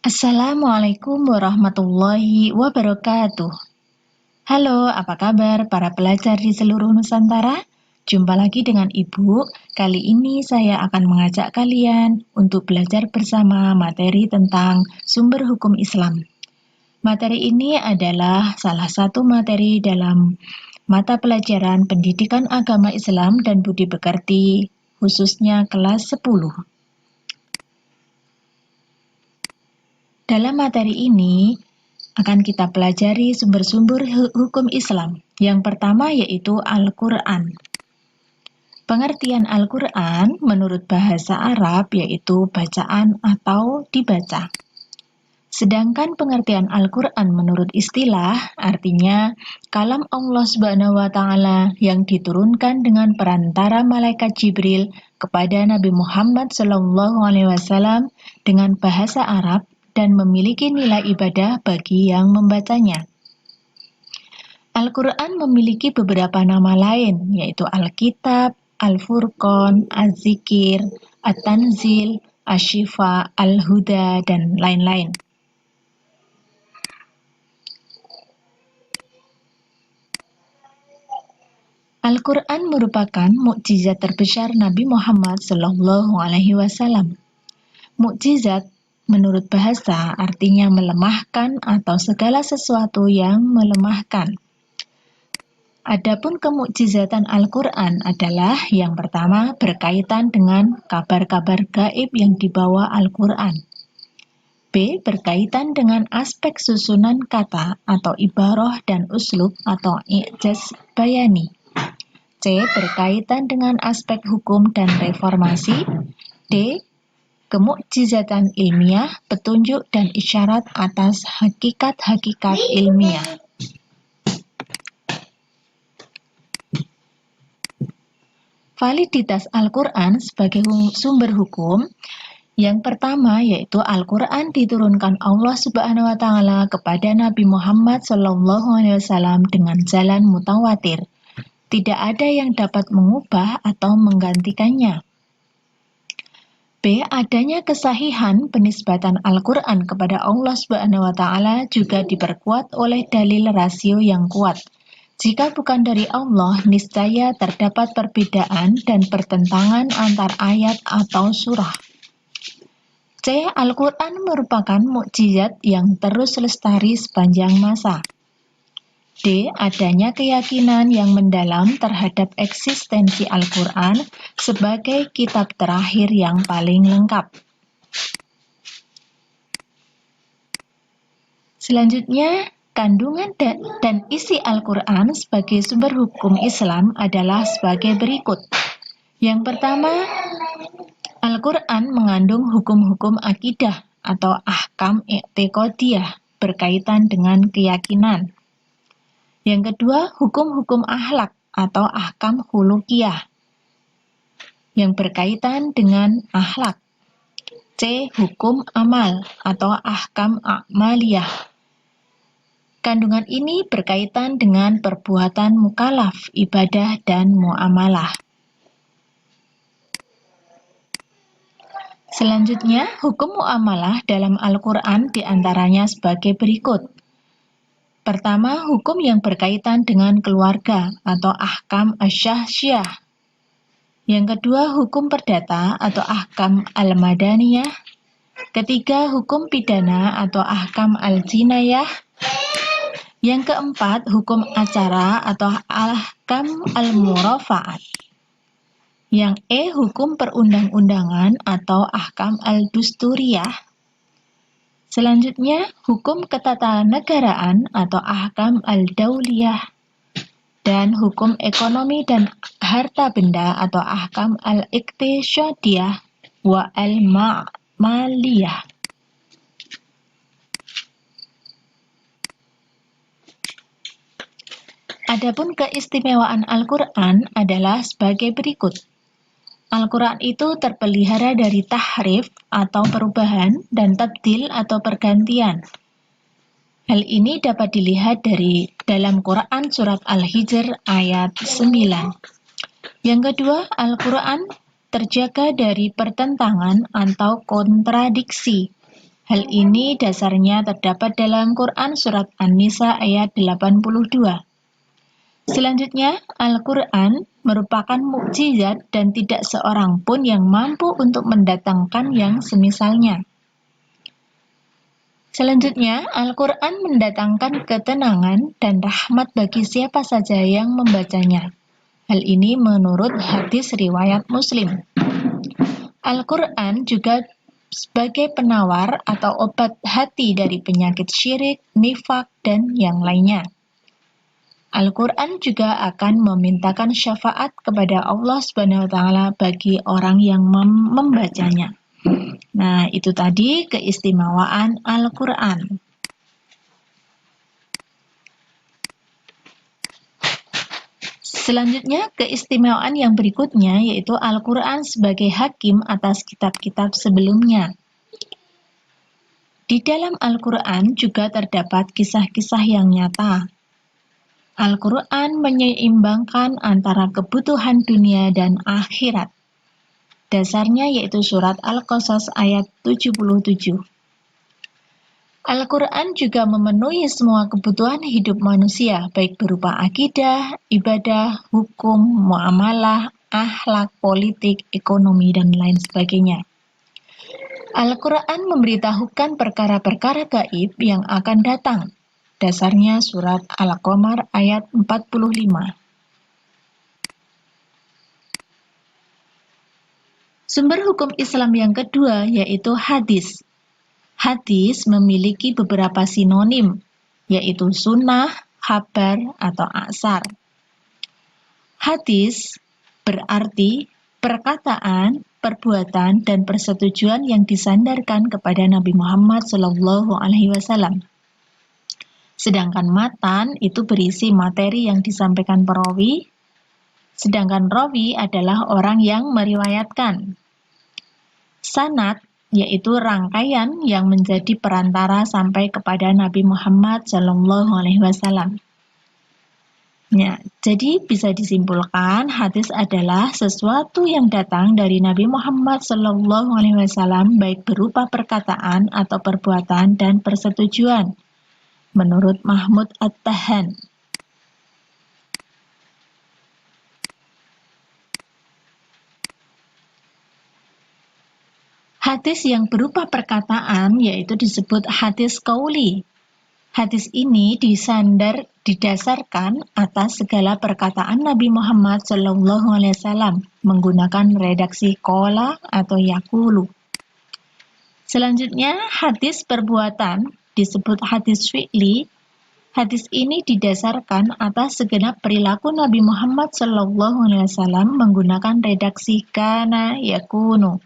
Assalamualaikum warahmatullahi wabarakatuh. Halo, apa kabar para pelajar di seluruh Nusantara? Jumpa lagi dengan Ibu. Kali ini saya akan mengajak kalian untuk belajar bersama materi tentang sumber hukum Islam. Materi ini adalah salah satu materi dalam mata pelajaran Pendidikan Agama Islam dan Budi Pekerti, khususnya kelas 10. Dalam materi ini akan kita pelajari sumber-sumber hukum Islam. Yang pertama yaitu Al-Quran. Pengertian Al-Quran menurut bahasa Arab yaitu bacaan atau dibaca. Sedangkan pengertian Al-Quran menurut istilah artinya kalam Allah Subhanahu wa Ta'ala yang diturunkan dengan perantara malaikat Jibril kepada Nabi Muhammad SAW dengan bahasa Arab dan memiliki nilai ibadah bagi yang membacanya. Al-Quran memiliki beberapa nama lain, yaitu Alkitab, Al-Furqan, Az-Zikir, At-Tanzil, Asy-Syifa, Al-Huda, dan lain-lain. Al-Quran merupakan mukjizat terbesar Nabi Muhammad SAW. Mukjizat menurut bahasa artinya melemahkan atau segala sesuatu yang melemahkan. Adapun kemukjizatan Al-Quran adalah yang pertama berkaitan dengan kabar-kabar gaib yang dibawa Al-Quran. B. Berkaitan dengan aspek susunan kata atau ibarah dan uslub atau i'jaz bayani. C. Berkaitan dengan aspek hukum dan reformasi. D. Kemukjizatan ilmiah, petunjuk dan isyarat atas hakikat-hakikat ilmiah. Validitas Al-Quran sebagai sumber hukum. Yang pertama yaitu Al-Quran diturunkan Allah Subhanahu wa Ta'ala kepada Nabi Muhammad SAW dengan jalan mutawatir. Tidak ada yang dapat mengubah atau menggantikannya. B. Adanya kesahihan penisbatan Al-Quran kepada Allah Subhanahu wa Ta'ala juga diperkuat oleh dalil rasio yang kuat. Jika bukan dari Allah, niscaya terdapat perbedaan dan pertentangan antar ayat atau surah. C. Al-Quran merupakan mukjizat yang terus lestari sepanjang masa. D. Adanya keyakinan yang mendalam terhadap eksistensi Al-Quran sebagai kitab terakhir yang paling lengkap. Selanjutnya, kandungan dan isi Al-Quran sebagai sumber hukum Islam adalah sebagai berikut. Yang pertama, Al-Quran mengandung hukum-hukum akidah atau ahkam i'tiqadiyah berkaitan dengan keyakinan. Yang kedua, hukum-hukum akhlak atau ahkam khuluqiyah yang berkaitan dengan akhlak. C. Hukum amal atau ahkam a'maliyah. Kandungan ini berkaitan dengan perbuatan mukallaf, ibadah, dan muamalah. Selanjutnya, hukum muamalah dalam Al-Quran diantaranya sebagai berikut. Pertama, hukum yang berkaitan dengan keluarga atau ahkam asy-syahsiyah. Yang kedua, hukum perdata atau ahkam al-madaniyah. Ketiga, hukum pidana atau ahkam al-jinayah. Yang keempat, hukum acara atau ahkam al-murafa'at. Yang E, hukum perundang-undangan atau ahkam al-dusturiyah. Selanjutnya, hukum ketatanegaraan atau ahkam al-dauliyah. Dan hukum ekonomi dan harta benda atau ahkam al-iqtisadiyah wa al-ma'maliyah. Adapun keistimewaan Al-Quran adalah sebagai berikut. Al-Quran itu terpelihara dari tahrif atau perubahan dan tabdil atau pergantian. Hal ini dapat dilihat dari dalam Quran surat Al-Hijr ayat 9. Yang kedua, Al-Quran terjaga dari pertentangan atau kontradiksi. Hal ini dasarnya terdapat dalam Quran Surat An-Nisa ayat 82. Selanjutnya, Al-Quran merupakan mukjizat dan tidak seorang pun yang mampu untuk mendatangkan yang semisalnya. Selanjutnya, Al-Quran mendatangkan ketenangan dan rahmat bagi siapa saja yang membacanya. Hal ini menurut hadis riwayat Muslim. Al-Quran juga sebagai penawar atau obat hati dari penyakit syirik, nifak, dan yang lainnya. Al-Quran juga akan memintakan syafaat kepada Allah Subhanahu wa Ta'ala bagi orang yang membacanya. Nah, itu tadi keistimewaan Al-Quran. Selanjutnya, keistimewaan yang berikutnya yaitu Al-Quran sebagai hakim atas kitab-kitab sebelumnya. Di dalam Al-Quran juga terdapat kisah-kisah yang nyata. Al-Quran menyeimbangkan antara kebutuhan dunia dan akhirat. Dasarnya yaitu surat Al-Qasas ayat 77. Al-Quran juga memenuhi semua kebutuhan hidup manusia, baik berupa akidah, ibadah, hukum, muamalah, akhlak, politik, ekonomi, dan lain sebagainya. Al-Quran memberitahukan perkara-perkara gaib yang akan datang. Dasarnya surat Al-Qamar ayat 45. Sumber hukum Islam yang kedua yaitu hadis. Hadis memiliki beberapa sinonim, yaitu sunnah, khabar, atau aksar. Hadis berarti perkataan, perbuatan, dan persetujuan yang disandarkan kepada Nabi Muhammad SAW. Sedangkan matan itu berisi materi yang disampaikan perawi, sedangkan rawi adalah orang yang meriwayatkan. Sanad yaitu rangkaian yang menjadi perantara sampai kepada Nabi Muhammad SAW. Ya, jadi bisa disimpulkan hadis adalah sesuatu yang datang dari Nabi Muhammad SAW baik berupa perkataan atau perbuatan dan persetujuan. Menurut Mahmud At-Tahan. Hadis yang berupa perkataan yaitu disebut hadis qauli. Hadis ini didasarkan atas segala perkataan Nabi Muhammad SAW menggunakan redaksi qala atau yaqulu. Selanjutnya, hadis perbuatan disebut hadis fi'li. Hadis ini didasarkan atas segenap perilaku Nabi Muhammad SAW menggunakan redaksi kana yakunu.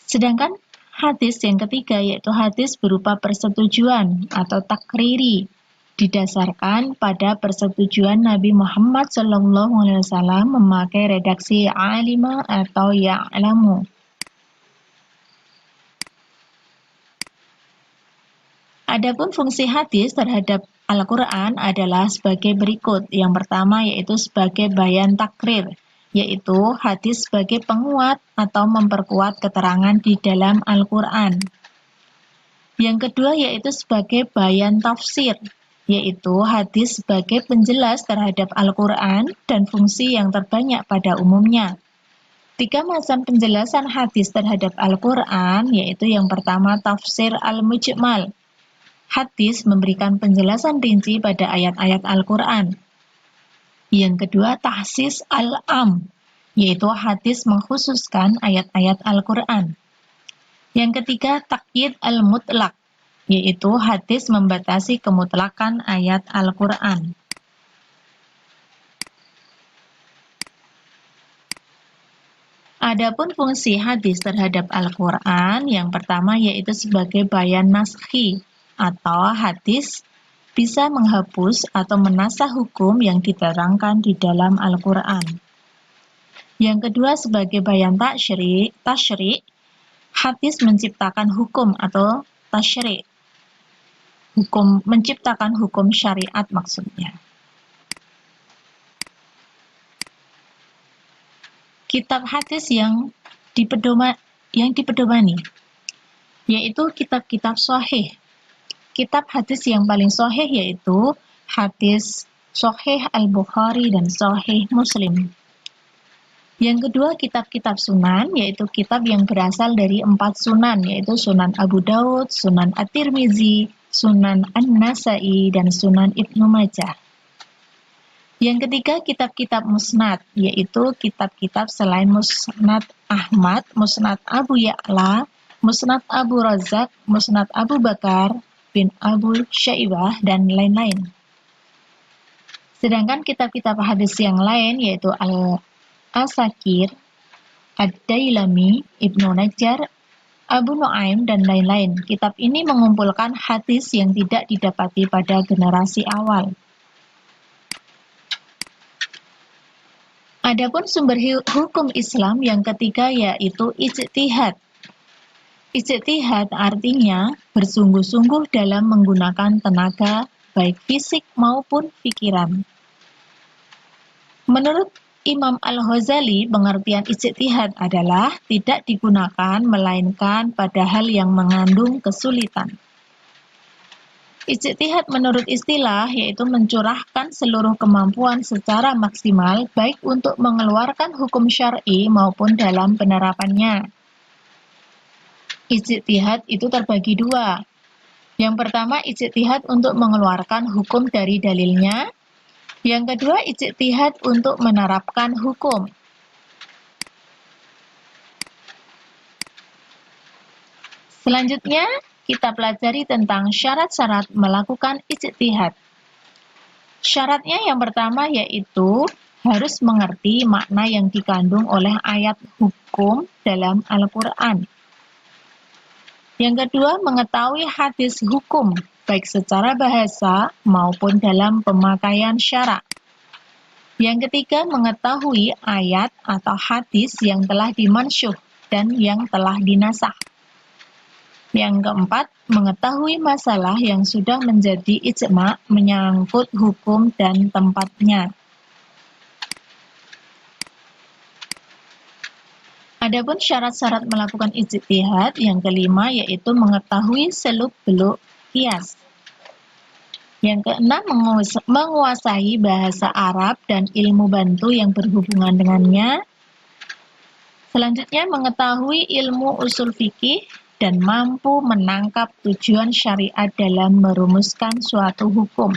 Sedangkan hadis yang ketiga yaitu hadis berupa persetujuan atau takriri didasarkan pada persetujuan Nabi Muhammad SAW memakai redaksi alima atau ya'lamu. Adapun fungsi hadis terhadap Al-Quran adalah sebagai berikut. Yang pertama yaitu sebagai bayan takrir, yaitu hadis sebagai penguat atau memperkuat keterangan di dalam Al-Quran. Yang kedua yaitu sebagai bayan tafsir, yaitu hadis sebagai penjelas terhadap Al-Quran dan fungsi yang terbanyak pada umumnya. 3 macam penjelasan hadis terhadap Al-Quran yaitu yang pertama tafsir al-mujmal. Hadis memberikan penjelasan rinci pada ayat-ayat Al-Quran. Yang kedua, tahsis al-am, yaitu hadis mengkhususkan ayat-ayat Al-Quran. Yang ketiga, taqyid al-mutlaq, yaitu hadis membatasi kemutlakan ayat Al-Quran. Adapun fungsi hadis terhadap Al-Quran, yang pertama yaitu sebagai bayan naskhi, atau hadis bisa menghapus atau menasah hukum yang diterangkan di dalam Al-Quran. Yang kedua sebagai bayan tasyri', hadis menciptakan hukum atau tasyri'. Menciptakan hukum syariat maksudnya. Kitab hadis yang dipedomani. yaitu kitab-kitab sahih. Kitab hadis yang paling sahih yaitu hadis Sahih Al-Bukhari dan Sahih Muslim. Yang kedua, kitab-kitab sunan, yaitu kitab yang berasal dari 4 sunan, yaitu Sunan Abu Daud, Sunan At-Tirmizi, Sunan An-Nasai, dan Sunan Ibnu Majah. Yang ketiga, kitab-kitab musnad, yaitu kitab-kitab selain Musnad Ahmad, Musnad Abu Ya'la, Musnad Abu Razak, Musnad Abu Bakar bin Abu Syaibah, dan lain-lain. Sedangkan kitab-kitab hadis yang lain yaitu Al-Asakir, Ad-Dailami, Ibnu Najjar, Abu Nuaim, dan lain-lain. Kitab ini mengumpulkan hadis yang tidak didapati pada generasi awal. Adapun sumber hukum Islam yang ketiga yaitu ijtihad. Ijtihad artinya bersungguh-sungguh dalam menggunakan tenaga, baik fisik maupun pikiran. Menurut Imam Al-Ghazali, pengertian ijtihad adalah tidak digunakan melainkan pada hal yang mengandung kesulitan. Ijtihad menurut istilah yaitu mencurahkan seluruh kemampuan secara maksimal baik untuk mengeluarkan hukum syar'i maupun dalam penerapannya. Ijtihad itu terbagi dua. Yang pertama, ijtihad untuk mengeluarkan hukum dari dalilnya. Yang kedua, ijtihad untuk menerapkan hukum. Selanjutnya, kita pelajari tentang syarat-syarat melakukan ijtihad. Syaratnya yang pertama yaitu harus mengerti makna yang dikandung oleh ayat hukum dalam Al-Quran. Yang kedua, mengetahui hadis hukum, baik secara bahasa maupun dalam pemakaian syara. Yang ketiga, mengetahui ayat atau hadis yang telah dimansyuh dan yang telah dinasakh. Yang keempat, mengetahui masalah yang sudah menjadi ijma' menyangkut hukum dan tempatnya. Adapun syarat-syarat melakukan ijtihad yang kelima yaitu mengetahui seluk-beluk qiyas. Yang keenam, menguasai bahasa Arab dan ilmu bantu yang berhubungan dengannya. Selanjutnya, mengetahui ilmu usul fikih dan mampu menangkap tujuan syariat dalam merumuskan suatu hukum.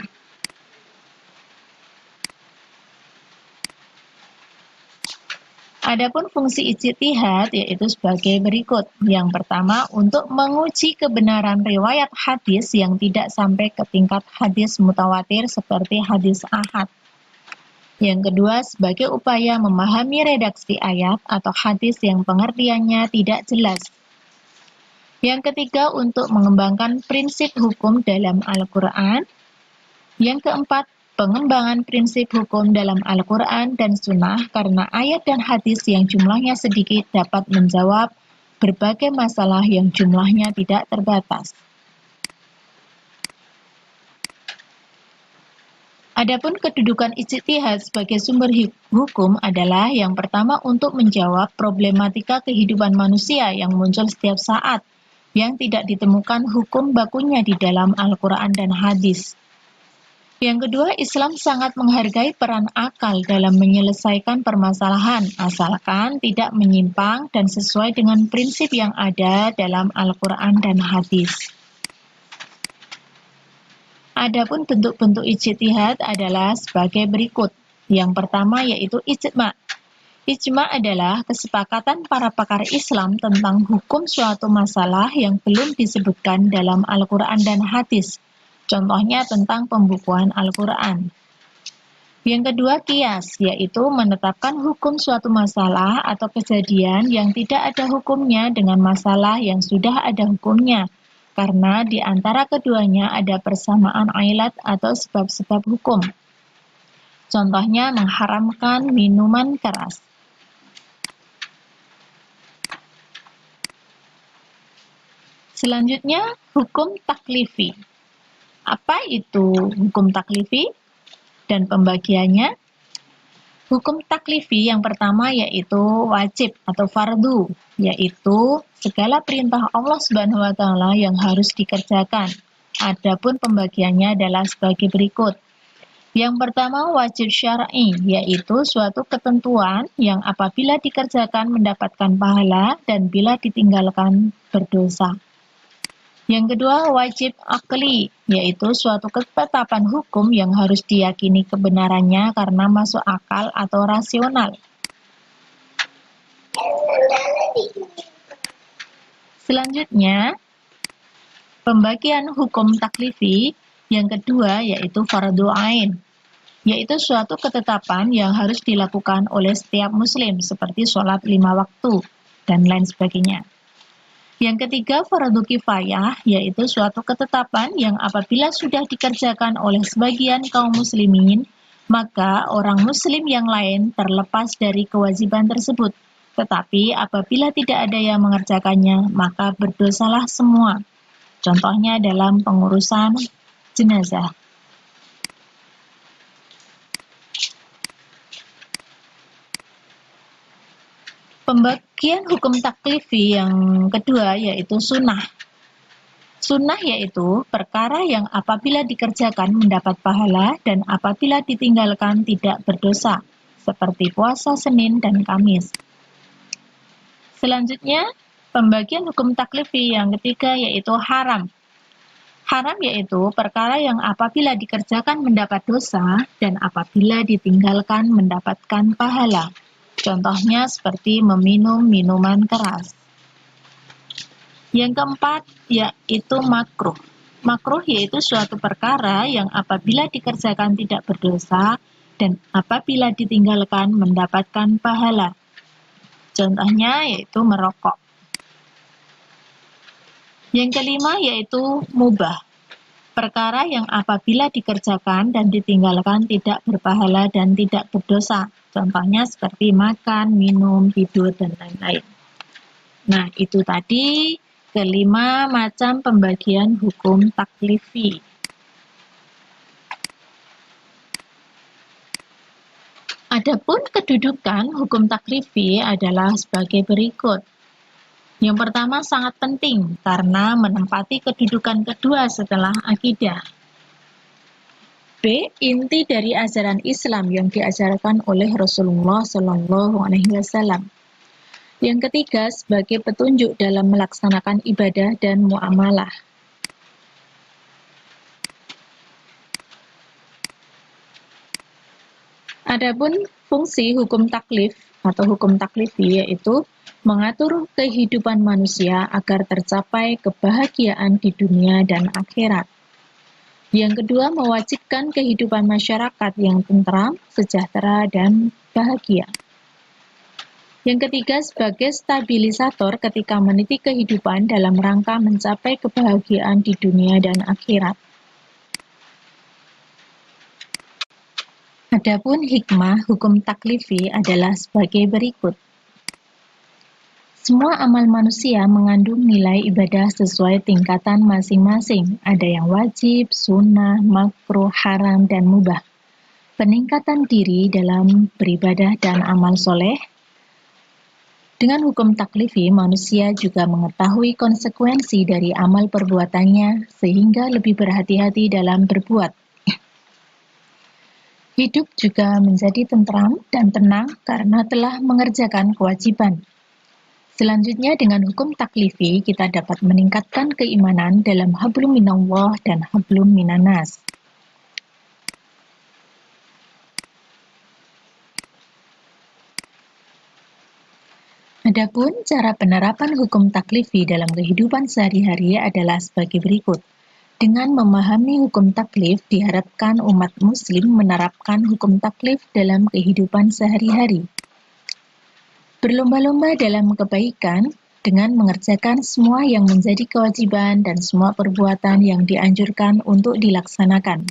Adapun fungsi ijtihad yaitu sebagai berikut. Yang pertama, untuk menguji kebenaran riwayat hadis yang tidak sampai ke tingkat hadis mutawatir seperti hadis ahad. Yang kedua, sebagai upaya memahami redaksi ayat atau hadis yang pengertiannya tidak jelas. Yang ketiga, untuk mengembangkan prinsip hukum dalam Al-Quran. Yang keempat, pengembangan prinsip hukum dalam Al-Quran dan Sunnah karena ayat dan hadis yang jumlahnya sedikit dapat menjawab berbagai masalah yang jumlahnya tidak terbatas. Adapun kedudukan ijtihad sebagai sumber hukum adalah yang pertama untuk menjawab problematika kehidupan manusia yang muncul setiap saat yang tidak ditemukan hukum bakunya di dalam Al-Quran dan hadis. Yang kedua, Islam sangat menghargai peran akal dalam menyelesaikan permasalahan, asalkan tidak menyimpang dan sesuai dengan prinsip yang ada dalam Al-Quran dan hadis. Adapun bentuk-bentuk ijtihad adalah sebagai berikut. Yang pertama yaitu ijma'. Ijma' adalah kesepakatan para pakar Islam tentang hukum suatu masalah yang belum disebutkan dalam Al-Quran dan hadis. Contohnya tentang pembukuan Al-Quran. Yang kedua, qiyas, yaitu menetapkan hukum suatu masalah atau kejadian yang tidak ada hukumnya dengan masalah yang sudah ada hukumnya, karena di antara keduanya ada persamaan ilat atau sebab-sebab hukum. Contohnya mengharamkan minuman keras. Selanjutnya, hukum taklifi. Apa itu hukum taklifi dan pembagiannya? Hukum taklifi yang pertama yaitu wajib atau fardu, yaitu segala perintah Allah Subhanahu wa taala yang harus dikerjakan. Adapun pembagiannya adalah sebagai berikut. Yang pertama wajib syar'i, yaitu suatu ketentuan yang apabila dikerjakan mendapatkan pahala dan bila ditinggalkan berdosa. Yang kedua, wajib akli, yaitu suatu ketetapan hukum yang harus diyakini kebenarannya karena masuk akal atau rasional. Selanjutnya, pembagian hukum taklifi yang kedua yaitu fardu ain, yaitu suatu ketetapan yang harus dilakukan oleh setiap muslim seperti sholat 5 waktu dan lain sebagainya. Yang ketiga, fardu kifayah, yaitu suatu ketetapan yang apabila sudah dikerjakan oleh sebagian kaum muslimin, maka orang muslim yang lain terlepas dari kewajiban tersebut. Tetapi apabila tidak ada yang mengerjakannya, maka berdosalah semua. Contohnya dalam pengurusan jenazah. Pembagian hukum taklifi yang kedua yaitu sunnah. Sunnah yaitu perkara yang apabila dikerjakan mendapat pahala dan apabila ditinggalkan tidak berdosa, seperti puasa Senin dan Kamis. Selanjutnya, pembagian hukum taklifi yang ketiga yaitu haram. Haram yaitu perkara yang apabila dikerjakan mendapat dosa dan apabila ditinggalkan mendapatkan pahala. Contohnya seperti meminum minuman keras. Yang keempat yaitu makruh. Makruh yaitu suatu perkara yang apabila dikerjakan tidak berdosa dan apabila ditinggalkan mendapatkan pahala. Contohnya yaitu merokok. Yang kelima yaitu mubah. Perkara yang apabila dikerjakan dan ditinggalkan tidak berpahala dan tidak berdosa. Contohnya seperti makan, minum, tidur, dan lain-lain. Nah, itu tadi kelima macam pembagian hukum taklifi. Adapun kedudukan hukum taklifi adalah sebagai berikut. Yang pertama sangat penting karena menempati kedudukan kedua setelah akidah. B. Inti dari ajaran Islam yang diajarkan oleh Rasulullah SAW. Yang ketiga, sebagai petunjuk dalam melaksanakan ibadah dan muamalah. Adapun fungsi hukum taklif atau hukum taklifi yaitu mengatur kehidupan manusia agar tercapai kebahagiaan di dunia dan akhirat. Yang kedua, mewajibkan kehidupan masyarakat yang tentram, sejahtera, dan bahagia. Yang ketiga, sebagai stabilisator ketika meniti kehidupan dalam rangka mencapai kebahagiaan di dunia dan akhirat. Adapun hikmah hukum taklifi adalah sebagai berikut. Semua amal manusia mengandung nilai ibadah sesuai tingkatan masing-masing. Ada yang wajib, sunnah, makruh, haram, dan mubah. Peningkatan diri dalam beribadah dan amal soleh. Dengan hukum taklifi, manusia juga mengetahui konsekuensi dari amal perbuatannya sehingga lebih berhati-hati dalam berbuat. Hidup juga menjadi tentram dan tenang karena telah mengerjakan kewajiban. Selanjutnya dengan hukum taklifi kita dapat meningkatkan keimanan dalam hablum minallah dan hablum minanas. Adapun cara penerapan hukum taklifi dalam kehidupan sehari-hari adalah sebagai berikut. Dengan memahami hukum taklif, diharapkan umat muslim menerapkan hukum taklif dalam kehidupan sehari-hari. Berlomba-lomba dalam kebaikan dengan mengerjakan semua yang menjadi kewajiban dan semua perbuatan yang dianjurkan untuk dilaksanakan.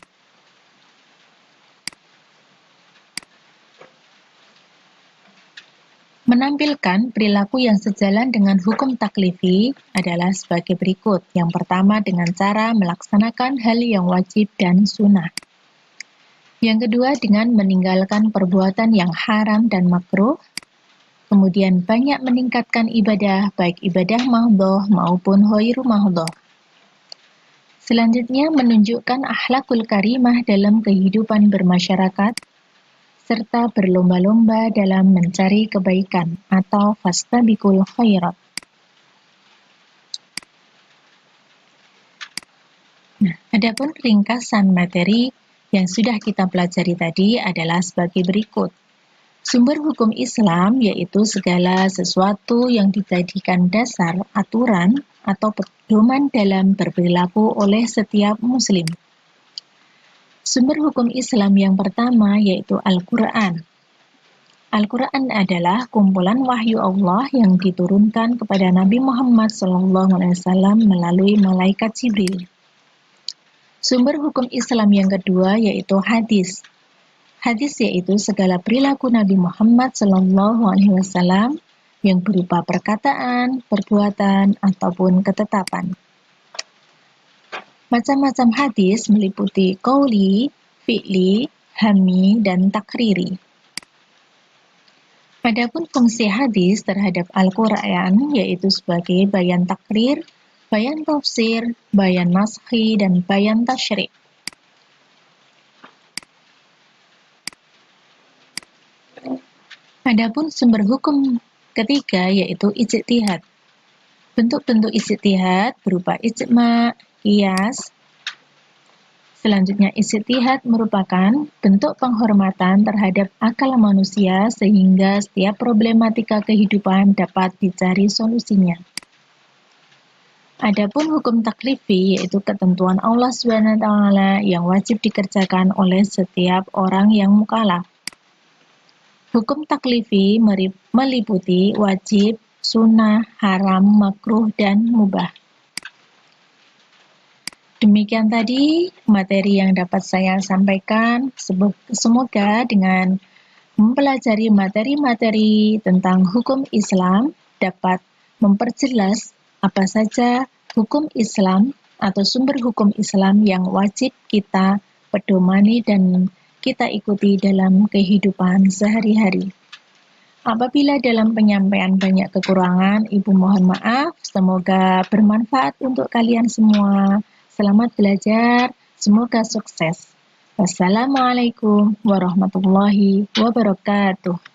Menampilkan perilaku yang sejalan dengan hukum taklifi adalah sebagai berikut. Yang pertama dengan cara melaksanakan hal yang wajib dan sunnah. Yang kedua, dengan meninggalkan perbuatan yang haram dan makruh. Kemudian banyak meningkatkan ibadah, baik ibadah mahdhah maupun ghairu mahdhah. Selanjutnya, menunjukkan akhlakul karimah dalam kehidupan bermasyarakat, serta berlomba-lomba dalam mencari kebaikan atau fastabiqul khairat. Nah, adapun ringkasan materi yang sudah kita pelajari tadi adalah sebagai berikut. Sumber hukum Islam yaitu segala sesuatu yang dijadikan dasar, aturan, atau pedoman dalam berperilaku oleh setiap muslim. Sumber hukum Islam yang pertama yaitu Al-Quran. Al-Quran adalah kumpulan wahyu Allah yang diturunkan kepada Nabi Muhammad SAW melalui malaikat Jibril. Sumber hukum Islam yang kedua yaitu hadis. Hadis yaitu segala perilaku Nabi Muhammad SAW yang berupa perkataan, perbuatan, ataupun ketetapan. Macam-macam hadis meliputi qauli, fi'li, hammi, dan takriri. Adapun fungsi hadis terhadap Al-Quran yaitu sebagai bayan takrir, bayan tafsir, bayan naskhi, dan bayan tasyri'. Adapun sumber hukum ketiga yaitu ijtihad. Bentuk-bentuk ijtihad berupa ijma', qiyas. Selanjutnya, ijtihad merupakan bentuk penghormatan terhadap akal manusia sehingga setiap problematika kehidupan dapat dicari solusinya. Adapun hukum taklifi yaitu ketentuan Allah SWT yang wajib dikerjakan oleh setiap orang yang mukallaf. Hukum taklifi meliputi wajib, sunnah, haram, makruh, dan mubah. Demikian tadi materi yang dapat saya sampaikan. Semoga dengan mempelajari materi-materi tentang hukum Islam dapat memperjelas apa saja hukum Islam atau sumber hukum Islam yang wajib kita pedomani dan kita ikuti dalam kehidupan sehari-hari. Apabila dalam penyampaian banyak kekurangan, Ibu mohon maaf. Semoga bermanfaat untuk kalian semua. Selamat belajar, semoga sukses. Wassalamualaikum warahmatullahi wabarakatuh.